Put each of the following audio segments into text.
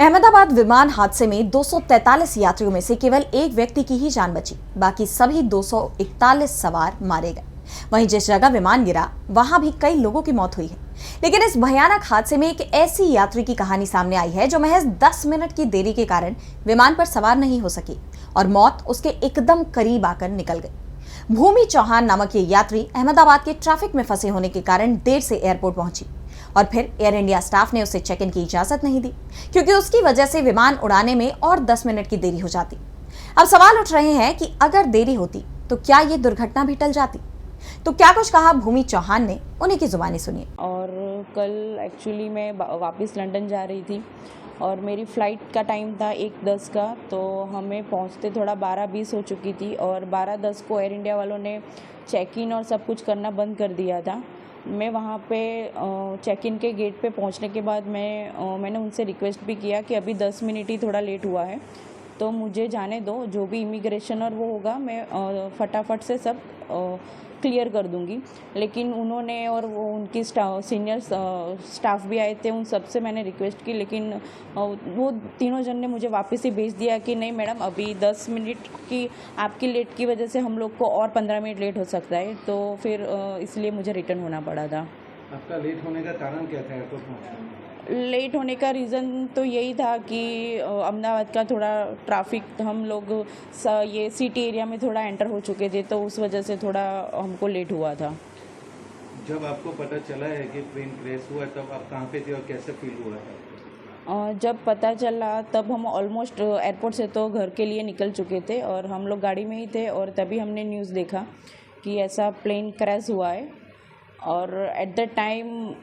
अहमदाबाद विमान हादसे में 243 यात्रियों में से केवल एक व्यक्ति की ही जान बची, बाकी सभी 241 सवार मारे गए। वहीं जिस जगह विमान गिरा वहां भी कई लोगों की मौत हुई है। लेकिन इस भयानक हादसे में एक ऐसी यात्री की कहानी सामने आई है जो महज 10 मिनट की देरी के कारण विमान पर सवार नहीं हो सकी और मौत उसके एकदम करीब आकर निकल गई। भूमि चौहान नामक ये यात्री अहमदाबाद के ट्रैफिक में फंसे होने के कारण देर से एयरपोर्ट पहुंची और फिर एयर इंडिया स्टाफ ने उसे चेक इन की इजाजत नहीं दी, क्योंकि उसकी वजह से विमान उड़ाने में और 10 मिनट की देरी हो जाती। अब सवाल उठ रहे हैं कि अगर देरी होती तो क्या ये दुर्घटना भी टल जाती। तो क्या कुछ कहा भूमि चौहान ने, उन्हीं की जुबानी सुनिए। और कल एक्चुअली मैं वापस लंदन जा रही थी और मेरी फ़्लाइट का टाइम था 1:10 का, तो हमें पहुंचते थोड़ा 12:20 हो चुकी थी और 12:10 को एयर इंडिया वालों ने चेक इन और सब कुछ करना बंद कर दिया था। मैं वहाँ पे चेक इन के गेट पे पहुँचने के बाद मैंने उनसे रिक्वेस्ट भी किया कि अभी 10 मिनट ही थोड़ा लेट हुआ है तो मुझे जाने दो, जो भी इमिग्रेशन और वो होगा मैं फटाफट से सब क्लियर कर दूंगी। लेकिन उन्होंने और वो उनकी सीनियर स्टाफ भी आए थे, उन सब से मैंने रिक्वेस्ट की, लेकिन वो तीनों जन ने मुझे वापस ही भेज दिया कि नहीं मैडम, अभी 10 मिनट की आपकी लेट की वजह से हम लोग को और 15 मिनट लेट हो सकता है। तो फिर इसलिए मुझे रिटर्न होना पड़ा था। आपका लेट होने का कारण क्या था एयरपोर्ट पहुंचने? लेट होने का रीज़न तो यही था कि अहमदाबाद का थोड़ा ट्रैफिक, हम लोग ये सिटी एरिया में थोड़ा एंटर हो चुके थे, तो उस वजह से थोड़ा हमको लेट हुआ था। जब आपको पता चला है कि ट्रेन क्रैश हुआ तब आप कहाँ पे थे और कैसे फील हुआ था? जब पता चला तब हम ऑलमोस्ट एयरपोर्ट से तो घर के लिए निकल चुके थे और हम लोग गाड़ी में ही थे और तभी हमने न्यूज़ देखा कि ऐसा प्लेन क्रैश हुआ है। और at the time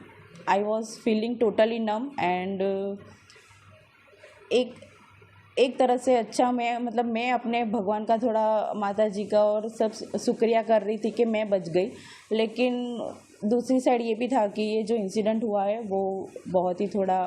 I was feeling totally num and एक तरह से अच्छा, मैं अपने भगवान का, थोड़ा माता जी का और सब शुक्रिया कर रही थी कि मैं बच गई। लेकिन दूसरी साइड ये भी था कि ये जो इंसिडेंट हुआ है वो बहुत ही थोड़ा